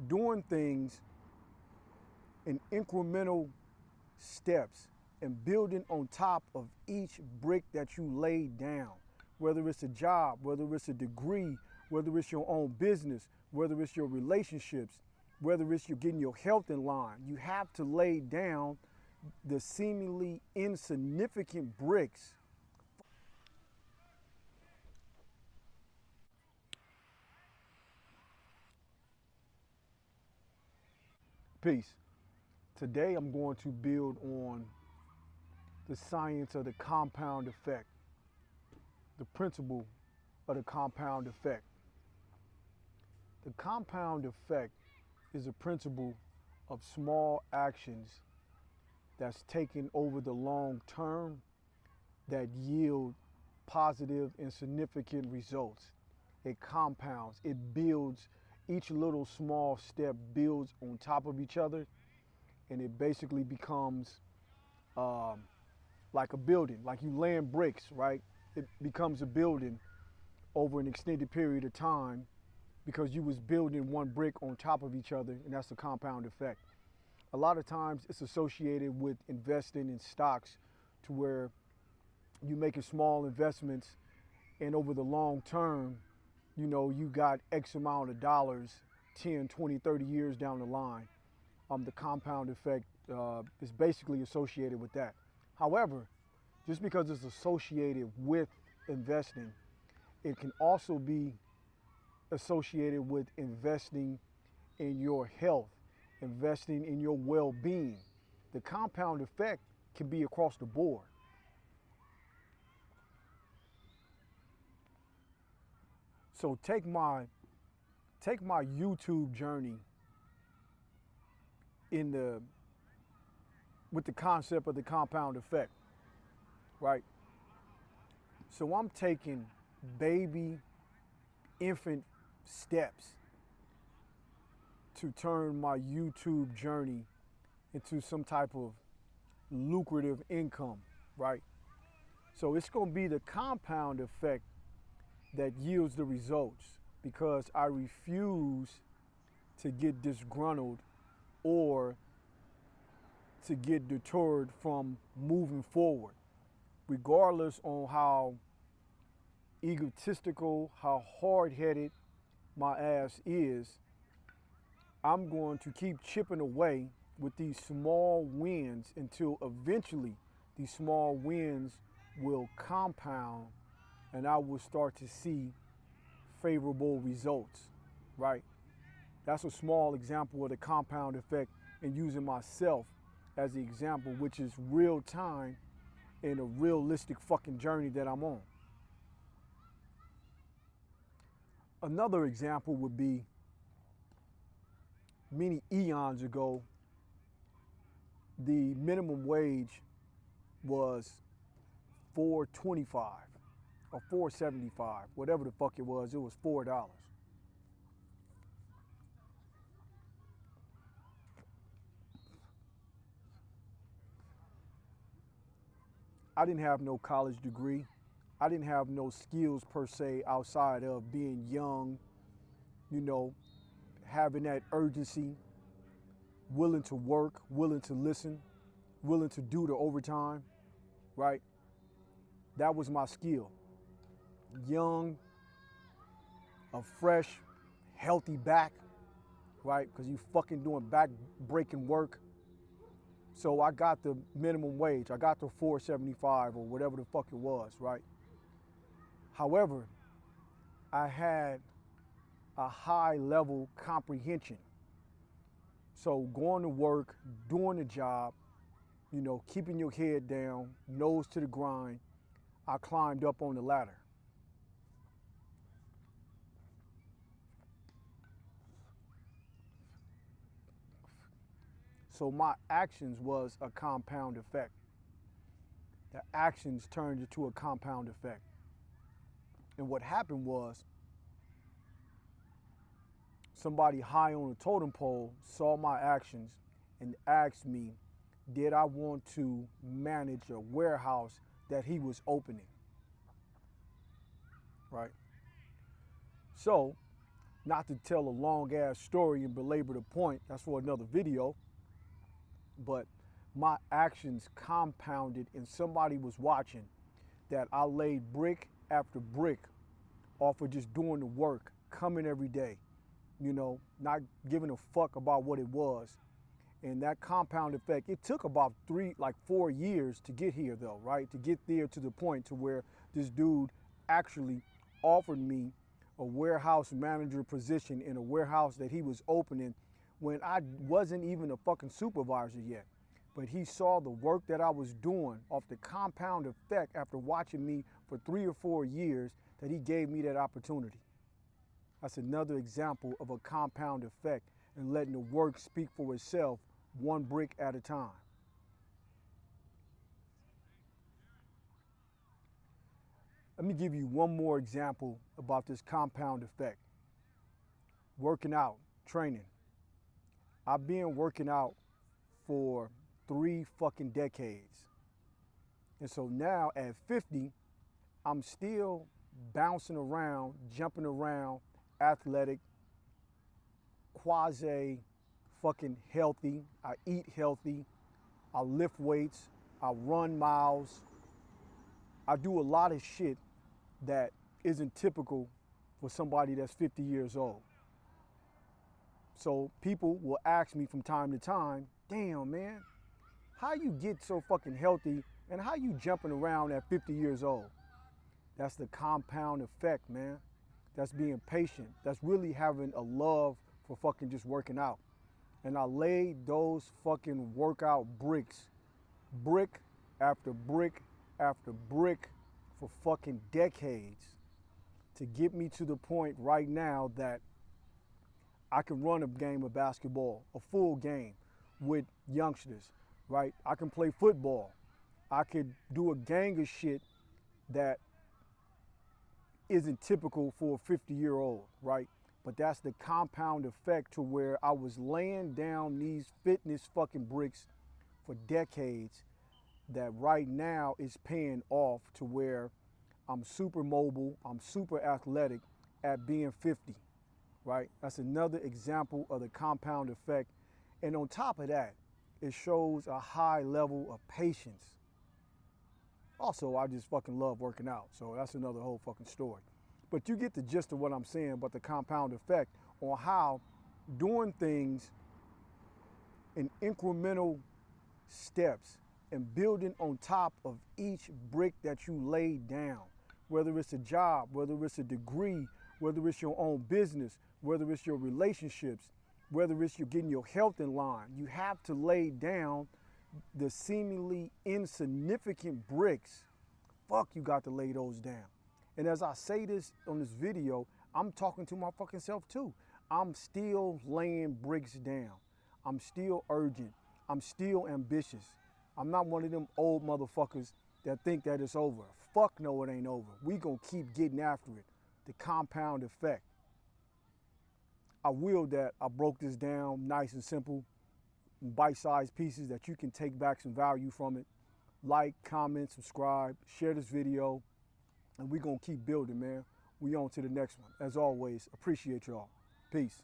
doing things in incremental steps and building on top of each brick that you laid down, whether it's a job, whether it's a degree, whether it's your own business, whether it's your relationships, whether it's you getting your health in line. You have to lay down the seemingly insignificant bricks. Peace. Today I'm going to build on the science of the compound effect, the principle of the compound effect. The compound effect is a principle of small actions that's taken over the long term that yield positive and significant results. It compounds, it builds, each little small step builds on top of each other, and it basically becomes like a building, like you laying bricks, right? It becomes a building over an extended period of time because you was building one brick on top of each other, and that's the compound effect. A lot of times it's associated with investing in stocks to where you making small investments, and over the long term, you got X amount of dollars 10, 20, 30 years down the line. The compound effect is basically associated with that. However, just because it's associated with investing, it can also be associated with investing in your health, investing in your well-being. The compound effect can be across the board. So take my YouTube journey with the concept of the compound effect, right? So I'm taking baby, infant steps to turn my YouTube journey into some type of lucrative income, right? So it's going to be the compound effect that yields the results because I refuse to get disgruntled or to get deterred from moving forward, regardless on how egotistical, how hard-headed my ass is. I'm going to keep chipping away with these small wins until eventually these small wins will compound and I will start to see favorable results, right? That's a small example of the compound effect and using myself as the example, which is real time and a realistic fucking journey that I'm on. Another example would be many eons ago, the minimum wage was $4.25 or $4.75, whatever the fuck it was $4. I didn't have no college degree. I didn't have no skills per se outside of being young, having that urgency, willing to work, willing to listen, willing to do the overtime, right? That was my skill. Young, a fresh, healthy back, right? Because you fucking doing back breaking work. So I got the minimum wage. I got the $4.75 or whatever the fuck it was, right? However, I had a high level comprehension. So going to work, doing the job, keeping your head down, nose to the grind, I climbed up on the ladder. So my actions was a compound effect. The actions turned into a compound effect. And what happened was somebody high on the totem pole saw my actions and asked me, did I want to manage a warehouse that he was opening, right? So Not to tell a long ass story and belabor the point, that's for another video, but my actions compounded and somebody was watching that I laid brick after brick off of just doing the work, coming every day, you know, not giving a fuck about what it was. And that compound effect, it took about 4 years to get here though, right? To get there to the point to where this dude actually offered me a warehouse manager position in a warehouse that he was opening when I wasn't even a fucking supervisor yet. But he saw the work that I was doing off the compound effect after watching me for 3 or 4 years that he gave me that opportunity. That's another example of a compound effect and letting the work speak for itself, one brick at a time. Let me give you one more example about this compound effect. Working out, training. I've been working out for 3 fucking decades. And so now at 50, I'm still bouncing around, jumping around, athletic, quasi fucking healthy. I eat healthy. I lift weights. I run miles. I do a lot of shit that isn't typical for somebody that's 50 years old. So people will ask me from time to time, damn man, how you get so fucking healthy and how you jumping around at 50 years old? That's the compound effect, man. That's being patient. That's really having a love for fucking just working out. And I laid those fucking workout bricks, brick after brick after brick for fucking decades to get me to the point right now that I can run a game of basketball, a full game with youngsters, right? I can play football. I could do a gang of shit that isn't typical for a 50-year-old, right? But that's the compound effect to where I was laying down these fitness fucking bricks for decades that right now is paying off to where I'm super mobile, I'm super athletic at being 50, right? That's another example of the compound effect. And on top of that, it shows a high level of patience. Also, I just fucking love working out, so that's another whole fucking story. But you get the gist of what I'm saying about the compound effect on how doing things in incremental steps and building on top of each brick that you laid down, whether it's a job, whether it's a degree, whether it's your own business, whether it's your relationships, whether it's you getting your health in line, you have to lay down the seemingly insignificant bricks. Fuck, you got to lay those down. And as I say this on this video, I'm talking to my fucking self too. I'm still laying bricks down. I'm still urgent. I'm still ambitious. I'm not one of them old motherfuckers that think that it's over. Fuck no, it ain't over. We gonna keep getting after it. The compound effect. I willed that I broke this down nice and simple, bite-sized pieces that you can take back some value from it. Like, comment, subscribe, share this video, and we gonna keep building, man. We on to the next one. As always, appreciate y'all. Peace.